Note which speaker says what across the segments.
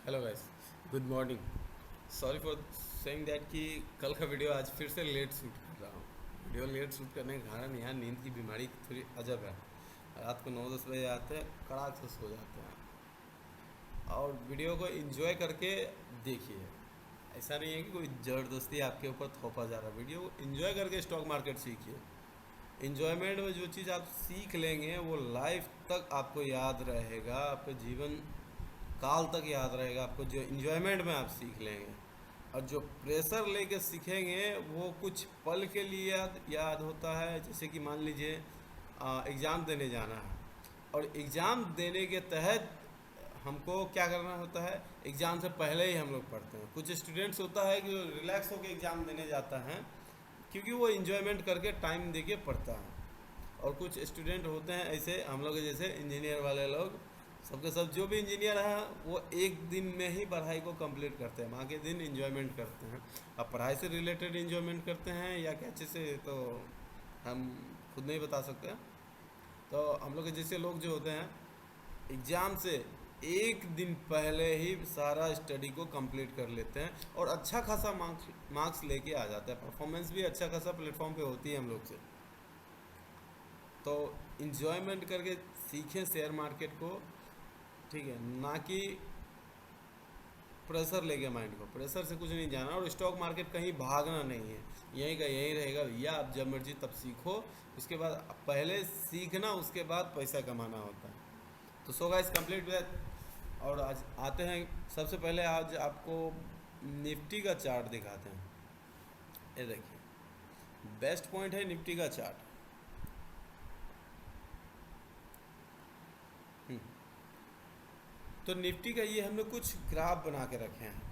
Speaker 1: Hello guys, good morning. Sorry for saying that कि कल का वीडियो आज फिर से लेट शूट कर रहा हूँ। वीडियो लेट शूट करने का कारण यहाँ नींद की बीमारी थोड़ी अजब है। रात को 9-10 बजे आते हैं, कड़ाक से सो जाते हैं। और वीडियो को एंजॉय करके देखिए। ऐसा नहीं है कि कोई ज़बरदस्ती आपके ऊपर थोपा जा रहा है। वीडियो को एंजॉय करके स्टॉक मार्केट सीखिए। इन्जॉयमेंट में जो चीज़ आप सीख लेंगे वो लाइफ तक आपको याद रहेगा, आपके जीवन काल तक याद रहेगा आपको। जो इन्जॉयमेंट में आप सीख लेंगे और जो प्रेशर लेके सीखेंगे वो कुछ पल के लिए याद होता है। जैसे कि मान लीजिए एग्ज़ाम देने जाना है और एग्ज़ाम देने के तहत हमको क्या करना होता है। एग्ज़ाम से पहले ही हम लोग पढ़ते हैं। कुछ स्टूडेंट्स होता है कि जो रिलैक्स होकर एग्ज़ाम देने जाता है क्योंकि वो इन्जॉयमेंट करके टाइम दे के पढ़ता है। और कुछ स्टूडेंट होते हैं ऐसे हम लोग जैसे इंजीनियर वाले लोग, सबके सब जो भी इंजीनियर हैं वो एक दिन में ही पढ़ाई को कंप्लीट करते हैं, बाकी दिन इंजॉयमेंट करते हैं। अब पढ़ाई से रिलेटेड इंजॉयमेंट करते हैं या क्या चीज़ से तो हम खुद नहीं बता सकते। तो हम लोग के जैसे लोग जो होते हैं एग्ज़ाम से एक दिन पहले ही सारा स्टडी को कंप्लीट कर लेते हैं और अच्छा खासा मार्क्स लेके आ जाते हैं। परफॉर्मेंस भी अच्छा खासा प्लेटफॉर्म पे होती है हम लोग से। तो इन्जॉयमेंट करके सीखें शेयर मार्केट को, ठीक है, ना कि प्रेशर लेके माइंड को। प्रेशर से कुछ नहीं जाना और स्टॉक मार्केट कहीं भागना नहीं है, यहीं का यहीं रहेगा भैया। आप जब मर्जी तब सीखो, उसके बाद पहले सीखना उसके बाद पैसा कमाना होता है। तो सो गाइस कंप्लीट विद। और आज आते हैं, सबसे पहले आज आपको निफ्टी का चार्ट दिखाते हैं। ये देखिए, बेस्ट पॉइंट है निफ्टी का चार्ट। तो निफ्टी का ये हमने कुछ ग्राफ बना के रखे हैं,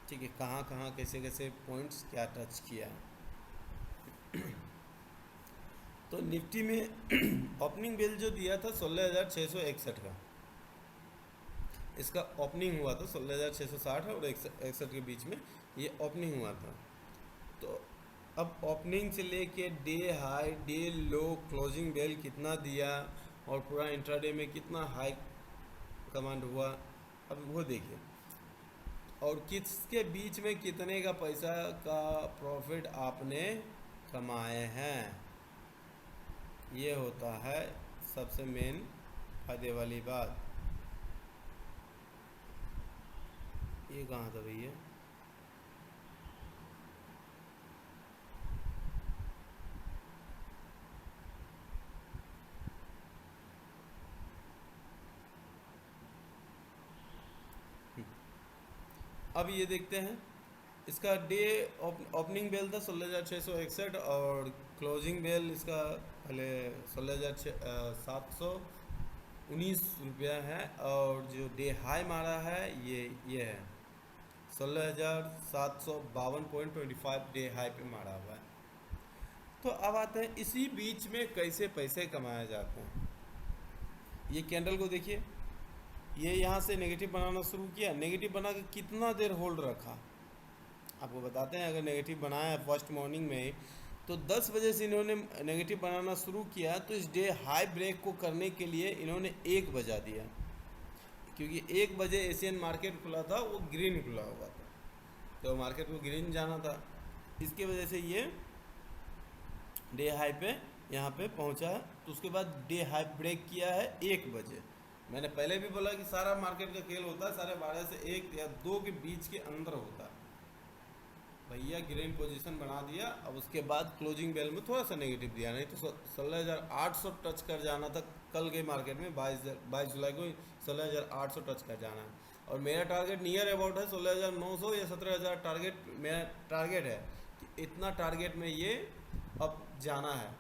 Speaker 1: ठीक है, कहाँ कहाँ कैसे कैसे पॉइंट्स क्या टच किया है। तो निफ्टी में ओपनिंग बिल जो दिया था 16,661 का, इसका ओपनिंग हुआ था 16,660 और 61 के बीच में ये ओपनिंग हुआ था। तो अब ओपनिंग से लेके day high, day low, closing bell कितना दिया और पूरा इंट्राडे में कितना हाई कमांड हुआ, अब वो देखिए। और किसके बीच में कितने का पैसा का प्रॉफिट आपने कमाए हैं, ये होता है सबसे मेन फायदे वाली बात। ये कहाँ था भैया? अब ये देखते हैं, इसका डे ओपनिंग बेल था 16,661 और क्लोजिंग बेल इसका पहले 16,719 है। और जो डे हाई मारा है ये है 16,752.25 डे हाई पे मारा हुआ है। तो अब आते हैं इसी बीच में कैसे पैसे कमाए जाते हैं। ये कैंडल को देखिए, ये यहाँ से नेगेटिव बनाना शुरू किया, नेगेटिव बना के कितना देर होल्ड रखा आपको बताते हैं। अगर नेगेटिव बनाया है फर्स्ट मॉर्निंग में तो 10 बजे से इन्होंने नेगेटिव बनाना शुरू किया, तो इस डे हाई ब्रेक को करने के लिए इन्होंने 1 बजा दिया, क्योंकि 1 बजे एशियन मार्केट खुला था, वो ग्रीन खुला हुआ था, तो मार्केट को ग्रीन जाना था। इसके वजह से ये डे हाई पे यहाँ पे पहुँचा है। तो उसके बाद डे हाई ब्रेक किया है 1 बजे। मैंने पहले भी बोला कि सारा मार्केट का खेल होता है 12:30 से 1 या 2 के बीच के अंदर होता है। भैया ग्रीन पोजीशन बना दिया। अब उसके बाद क्लोजिंग बेल में थोड़ा सा नेगेटिव दिया, नहीं तो 16,800 टच कर जाना था कल के मार्केट में। 22 जुलाई को 16,800 टच कर जाना है। और मेरा टारगेट नियर अबाउट है 16,900 या 17,000 टारगेट मेरा टारगेट है कि इतना टारगेट में ये अब जाना है।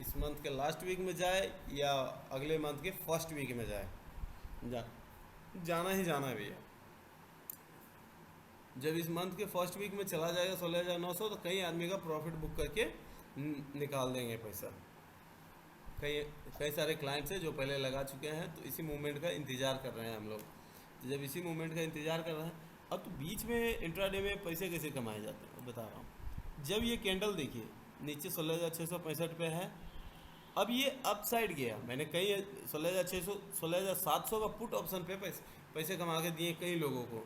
Speaker 1: इस मंथ के लास्ट वीक में जाए या अगले मंथ के फर्स्ट वीक में जाए, जाना ही जाना है भैया। जब इस मंथ के फर्स्ट वीक में चला जाएगा 16,900, तो कई आदमी का प्रॉफिट बुक करके निकाल देंगे पैसा। कई कई सारे क्लाइंट्स हैं जो पहले लगा चुके हैं, तो इसी मूवमेंट का इंतज़ार कर रहे हैं हम लोग। तो जब इसी मूवमेंट का इंतज़ार कर रहे हैं, अब तो बीच में इंट्राडे में पैसे कैसे कमाए जाते हैं बता रहा हूँ। जब ये कैंडल देखिए नीचे 16,665 पे है, अब ये अप साइड गया, मैंने कई 16,600 16,700 का पुट ऑप्शन पे पैसे कमा के दिए कई लोगों को।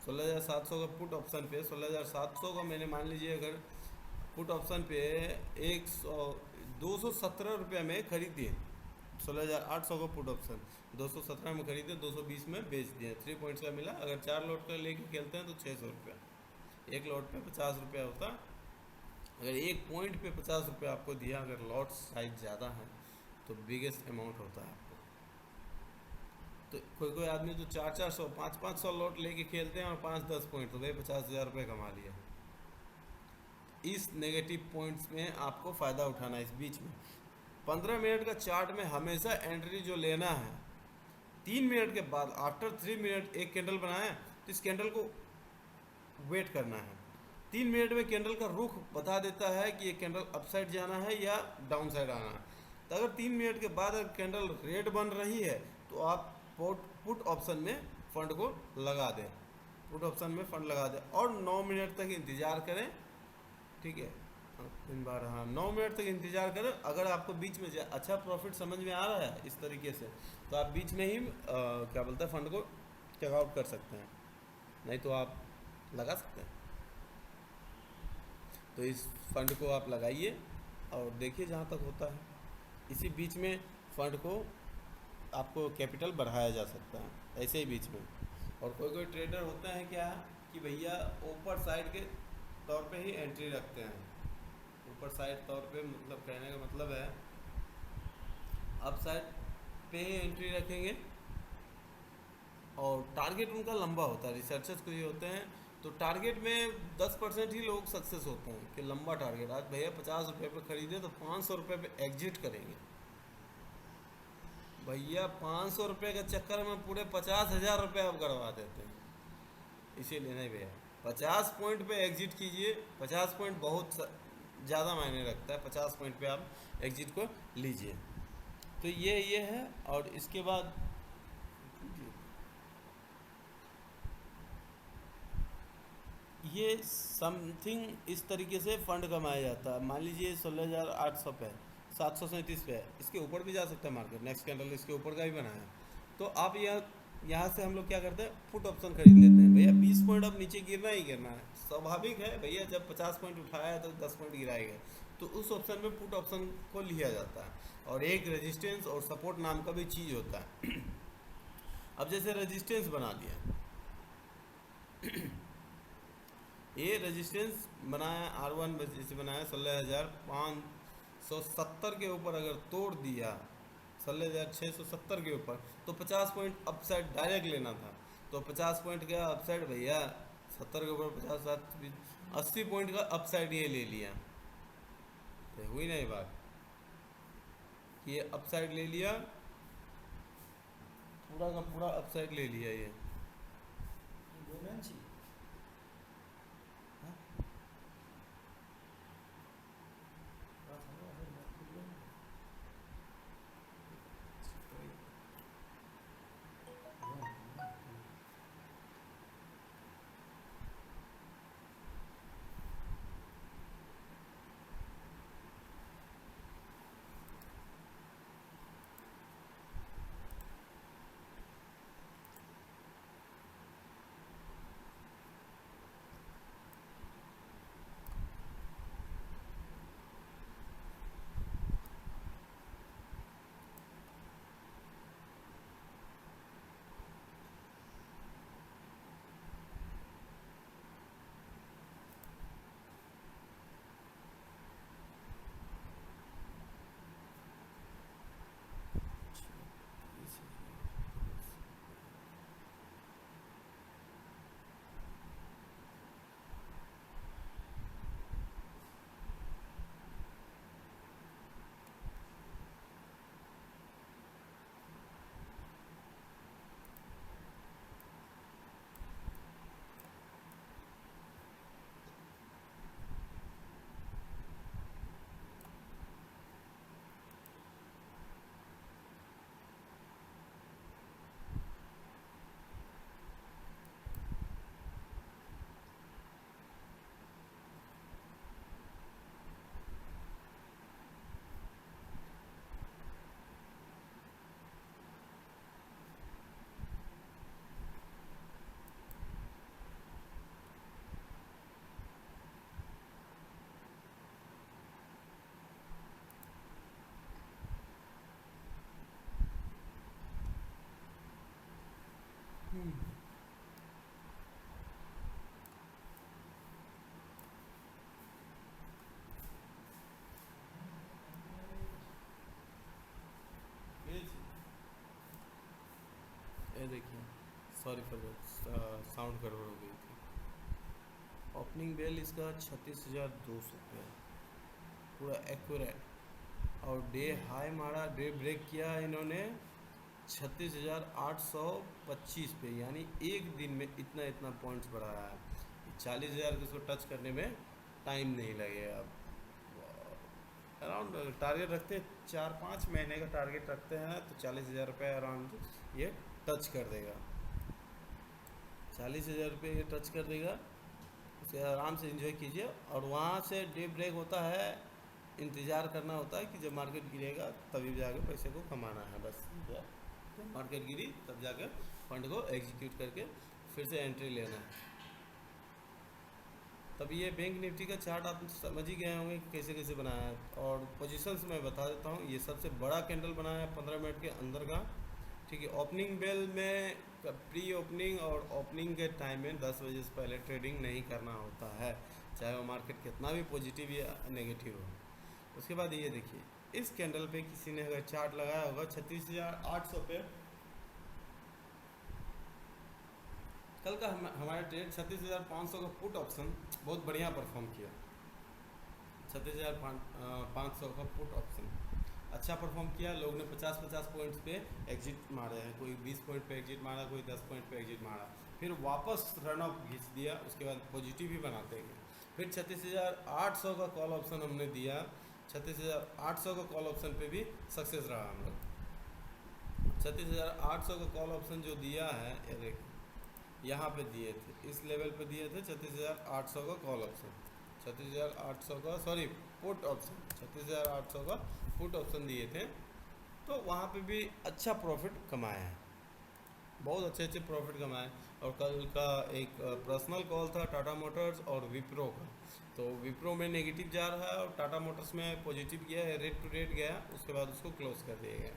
Speaker 1: 16,700 का पुट ऑप्शन पे, 16,700 का मैंने मान लीजिए अगर पुट ऑप्शन पे 217 रुपये में खरीद दिए। 16,800 का पुट ऑप्शन 217 में खरीदे, 220 में बेच दिए, 3 पॉइंट्स का मिला। अगर 4 लॉट का लेके खेलते हैं तो 600 रुपया, एक लॉट पे 50 रुपया होता। अगर एक पॉइंट पे 50 रुपये आपको दिया, अगर लॉट साइज ज़्यादा है तो बिगेस्ट अमाउंट होता है आपको। तो कोई कोई आदमी तो 400 500 लॉट लेके खेलते हैं और 5-10 पॉइंट, तो भाई 50,000 रुपये कमा लिया। इस नेगेटिव पॉइंट्स में आपको फ़ायदा उठाना है। इस बीच में 15 मिनट का चार्ट में हमेशा एंट्री जो लेना है, 3 मिनट के बाद, आफ्टर 3 मिनट एक कैंडल बनाया तो इस कैंडल को वेट करना है। 3 मिनट में कैंडल का रुख बता देता है कि ये कैंडल अपसाइड जाना है या डाउन साइड आना है। तो अगर 3 मिनट के बाद अगर कैंडल रेड बन रही है तो आप पुट ऑप्शन में फंड को लगा दें, पुट ऑप्शन में फंड लगा दें और 9 मिनट तक इंतज़ार करें। ठीक है, इन बार, हाँ, 9 मिनट तक इंतज़ार करें। अगर आपको बीच में अच्छा प्रॉफिट समझ में आ रहा है इस तरीके से, तो आप बीच में ही क्या बोलते हैं, फंड को चेकआउट कर सकते हैं, नहीं तो आप लगा सकते हैं। तो इस फंड को आप लगाइए और देखिए जहाँ तक होता है। इसी बीच में फंड को आपको कैपिटल बढ़ाया जा सकता है, ऐसे ही बीच में। और कोई कोई ट्रेडर होते हैं क्या कि भैया ऊपर साइड के तौर पे ही एंट्री रखते हैं। ऊपर साइड तौर पे मतलब कहने का मतलब है अप साइड पे ही एंट्री रखेंगे और टारगेट उनका लंबा होता है। रिसर्चर्स को ये होते हैं तो टारगेट में 10% ही लोग सक्सेस होते हैं कि लंबा टारगेट। आज भैया 50 रुपये पे खरीदे तो 500 रुपये पे एग्जिट करेंगे। भैया 500 रुपये के चक्कर में पूरे 50,000 रुपये आप गड़वा देते हैं। इसीलिए नहीं भैया, 50 पॉइंट पे एग्जिट कीजिए। 50 पॉइंट बहुत ज़्यादा मायने रखता है, 50 पॉइंट पे आप एग्जिट को लीजिए। तो ये है। और इसके बाद ये समथिंग इस तरीके से फंड कमाया जाता है। मान लीजिए 16,800 पे, 737 पे है, इसके ऊपर भी जा सकता है मार्केट। नेक्स्ट कैंडल इसके ऊपर का ही बनाया, तो आप यहाँ से हम लोग क्या करते हैं, पुट ऑप्शन खरीद लेते हैं। भैया 20 पॉइंट अब नीचे गिरना ही गिरना है, स्वाभाविक है भैया। जब 50 पॉइंट उठाया है तो 10 पॉइंट गिराएगा, तो उस ऑप्शन में पुट ऑप्शन को लिया जाता है। और एक रेजिस्टेंस और सपोर्ट नाम का भी चीज़ होता है। अब जैसे रेजिस्टेंस बना दिया, ये रेजिस्टेंस बनाया R1 जैसे बनाया 16,570 के ऊपर अगर तोड़ दिया, 16,670 के ऊपर, तो 50 पॉइंट अपसाइड डायरेक्ट लेना था। तो 50 पॉइंट का अपसाइड भैया, 70 के ऊपर 50, 7, 80 पॉइंट का अपसाइड ये ले लिया। तो हुई नहीं बात, ये अपसाइड ले लिया, पूरा का पूरा अपसाइड ले लिया ये। हम्म, ये ये देखिए, सॉरी फॉर साउंड गड़बड़ हो गई थी। ओपनिंग बेल इसका 36,200 रुपये, पूरा एक्यूरेट। और डे हाई मारा, डे ब्रेक किया इन्होंने 36,825 पे, यानी एक दिन में इतना इतना पॉइंट्स बढ़ाया है। 40,000 को इसको टच करने में टाइम नहीं लगेगा। अराउंड टारगेट रखते हैं, 4-5 महीने का टारगेट रखते हैं, तो 40,000 रुपये अराउंड ये टच कर देगा। 40,000 रुपये ये टच कर देगा। उसे आराम से एंजॉय कीजिए। और वहाँ से डे ब्रेक होता है, इंतज़ार करना होता है कि जब मार्केट गिरेगा तभी जाके पैसे को कमाना है बस। जब मार्केट गिरी तब जाकर फंड को एग्जीक्यूट करके फिर से एंट्री लेना है। तब ये बैंक निफ्टी का चार्ट आप समझ ही गए होंगे कि कैसे कैसे बनाया है। और पोजीशंस मैं बता देता हूँ। ये सबसे बड़ा कैंडल बनाया है 15 मिनट के अंदर का, ठीक है। ओपनिंग बेल में प्री ओपनिंग और ओपनिंग के टाइम में 10 बजे से पहले ट्रेडिंग नहीं करना होता है, चाहे वो मार्केट कितना भी पॉजिटिव या नेगेटिव हो। उसके बाद ये देखिए, इस कैंडल पे किसी ने अगर चार्ट लगाया होगा 36,800 पे, कल का हमारा ट्रेड 36,500 का पुट ऑप्शन बहुत बढ़िया परफॉर्म किया। 36,500 का पुट ऑप्शन अच्छा परफॉर्म किया। लोग ने 50-50 पॉइंट्स पे एग्जिट मारे हैं, कोई 20 पॉइंट पे एग्जिट मारा, कोई 10 पॉइंट पे एग्जिट मारा, फिर वापस रन अप घिंच दिया। उसके बाद पॉजिटिव ही बनाते गए। फिर 36,800 का कॉल ऑप्शन हमने दिया। 36,800 का कॉल ऑप्शन पे भी सक्सेस रहा हम लोग। 36,800 का कॉल ऑप्शन जो दिया है, ये देखिए यहाँ पे दिए थे, इस लेवल पे दिए थे 36,800 का कॉल ऑप्शन, 36,800 का सॉरी पुट ऑप्शन, 36,800 का पुट ऑप्शन दिए थे। तो वहाँ पे भी अच्छा प्रॉफिट कमाया है, बहुत अच्छे अच्छे प्रॉफिट कमाए। और कल का एक पर्सनल कॉल था टाटा मोटर्स और विप्रो का। तो विप्रो में नेगेटिव जा रहा है और टाटा मोटर्स में पॉजिटिव गया है, रेट टू रेट गया। उसके बाद उसको क्लोज कर दिया गया।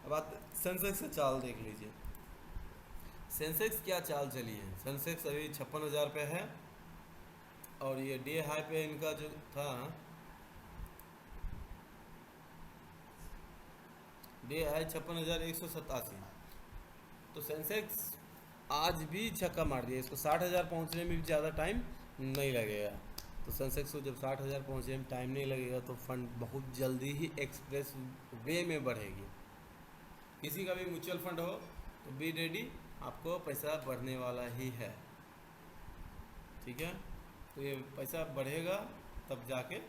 Speaker 1: अब आप सेंसेक्स से चाल देख लीजिए। सेंसेक्स क्या चाल चली है। सेंसेक्स अभी 56,000 पे है। और ये डे हाई पे इनका जो था, डे हाई 56,187। तो सेंसेक्स आज भी छक्का मार दिया। इसको 60,000 पहुँचने में भी ज़्यादा टाइम नहीं लगेगा। तो सेंसेक्स को जब 60,000 पहुँचने में टाइम नहीं लगेगा तो फंड बहुत जल्दी ही एक्सप्रेस वे में बढ़ेगी। किसी का भी म्यूचुअल फंड हो तो बी रेडी, आपको पैसा बढ़ने वाला ही है, ठीक है। तो ये पैसा बढ़ेगा तब जाके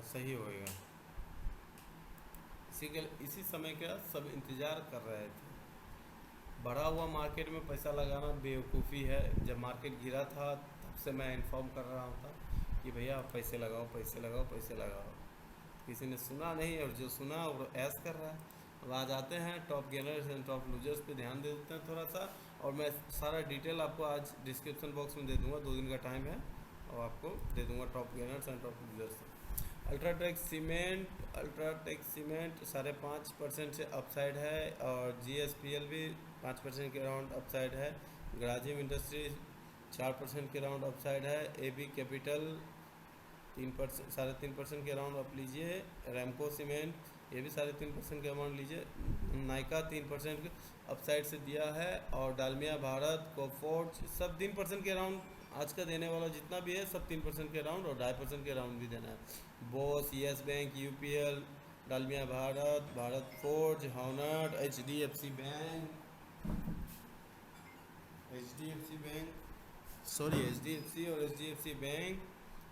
Speaker 1: सही होएगा। इसी समय का सब इंतज़ार कर रहे थे। बढ़ा हुआ मार्केट में पैसा लगाना बेवकूफ़ी है। जब मार्केट गिरा था तब से मैं इन्फॉर्म कर रहा था कि भैया पैसे लगाओ, पैसे लगाओ, पैसे लगाओ। किसी ने सुना नहीं, और जो सुना वो ऐश कर रहा है। अब आ जाते हैं top gainers and top losers पे ध्यान दे देते हैं थोड़ा सा। और मैं सारा डिटेल आपको आज डिस्क्रिप्शन बॉक्स में दे दूंगा, 2 दिन का टाइम है, और आपको दे दूंगा top gainers and top losers. UltraTech cement 5.5% से अपसाइड है। और GSPL भी 5% के अराउंड अपसाइड है। ग्राजिम इंडस्ट्रीज 4% के अराउंड अपसाइड है। AB कैपिटल 3%, 3.5% के अराउंड आप लीजिए। रैमको सीमेंट ये भी 3.5% के अमाउंट लीजिए। नाइका 3% अपसाइड से दिया है। और डालमिया भारत, कोफोर्ज सब 3% के अराउंड आज का देने वाला जितना भी है सब 3% के अराउंड और 2.5% के अराउंड भी देना है। Bose, yes bank, UPL, Dalmia Bharat, Bharat forge, हॉनर्ड, HDFC बैंक, सॉरी HDFC और HDFC बैंक,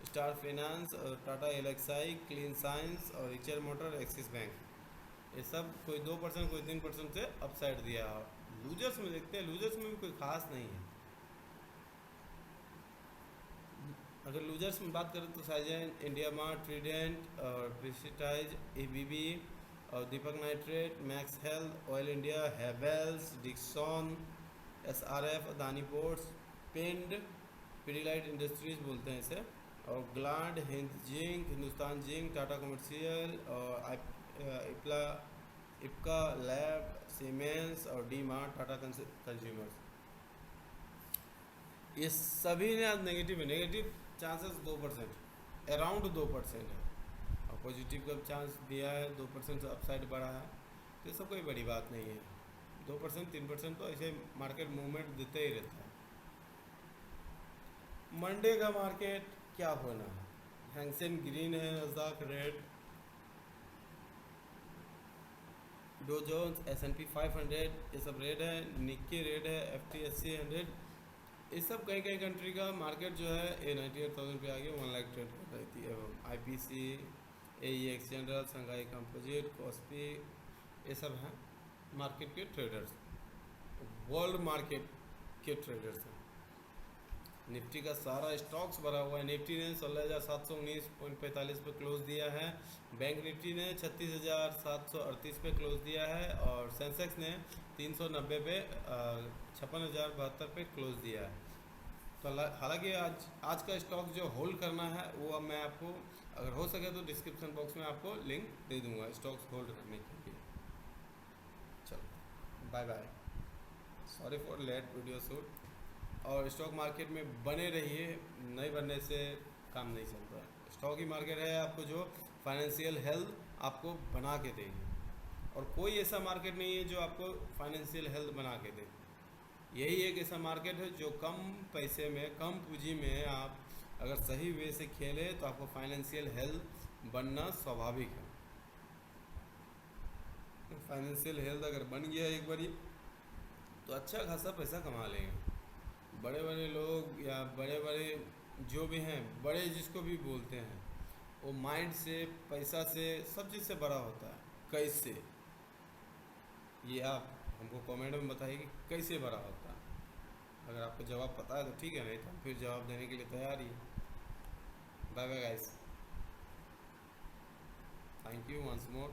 Speaker 1: स्टार फाइनेंस और टाटा एलेक्साई, क्लीन साइंस और रिचर मोटर, एक्सिस बैंक, ये सब कोई 2%, कोई 3% से अपसाइड दिया। लूजर्स में देखते हैं, लूजर्स में भी कोई खास नहीं है। अगर लूजर्स में बात करें तो साइजेन, इंडिया मार्ट, ट्रीडेंट और प्रेसिटाइज, ABB और Deepak Nitrite, Max Health, Oil India, Havells, Dixon, SRF, Adani Ports, पिंड, पीडीलाइट इंडस्ट्रीज बोलते हैं इसे, और Gland, Hind Zinc, Hindustan Zinc, Tata Commercial और इप्ला इप्का, लैब, सीमेंस और डी मार्ट, टाटा कंज्यूमर्स, ये सभी ने आज नेगेटिव है। नेगेटिव चांसेस 2%, अराउंड 2% है, और पॉजिटिव का चांस दिया है 2% से अपसाइड बढ़ा है। तो ये सब कोई बड़ी बात नहीं है। 2% 3% तो ऐसे मार्केट मूवमेंट देते ही रहता है। मंडे का मार्केट क्या होना है? हैंगसेन ग्रीन है, नज़ाक रेड, डो जोन्स, S&P 500 ये सब रेड है, निक्की रेड है, FTSE 100, ये सब कई कई कंट्री का मार्केट जो है ये 98,000 पे आ गया, 1 लाख ट्रेड कर रही थी। IPC, AEX जनरल, संघाई कंपोजिट, कॉस्पी, ये सब हैं मार्केट के ट्रेडर्स, वर्ल्ड मार्केट के ट्रेडर्स हैं। निफ्टी का सारा स्टॉक्स भरा हुआ है। निफ्टी ने 16,719.45 पे क्लोज दिया है। बैंक निफ्टी ने 36,738 पे क्लोज दिया है, और सेंसेक्स ने 390 पे 56,072 पे क्लोज दिया है। तो हालांकि आज का स्टॉक जो होल्ड करना है वो अब मैं आपको, अगर हो सके तो डिस्क्रिप्शन बॉक्स में आपको लिंक दे दूंगा स्टॉक्स होल्ड करने के लिए। चलो bye bye, sorry for late video shoot. और स्टॉक मार्केट में बने रहिए, नहीं बनने से काम नहीं चलता। स्टॉक ही मार्केट है आपको जो फाइनेंशियल हेल्थ आपको बना के देगी, और कोई ऐसा मार्केट नहीं है जो आपको फाइनेंशियल हेल्थ बना के दे। यही एक ऐसा मार्केट है जो कम पैसे में, कम पूंजी में आप अगर सही वे से खेले तो आपको फाइनेंशियल हेल्थ बनना स्वाभाविक है। फाइनेंशियल हेल्थ अगर बन गया एक बारी तो अच्छा खासा पैसा कमा लेंगे। बड़े बड़े लोग या बड़े बड़े जो भी हैं, बड़े जिसको भी बोलते हैं, वो माइंड से, पैसा से, सब चीज़ से बड़ा होता है। कैसे, ये आप हमको कमेंट में बताइए कि कैसे बड़ा होता है। अगर आपको जवाब पता है तो ठीक है, नहीं तो हम फिर जवाब देने के लिए तैयार ही है। Bye bye guys, thank you once more.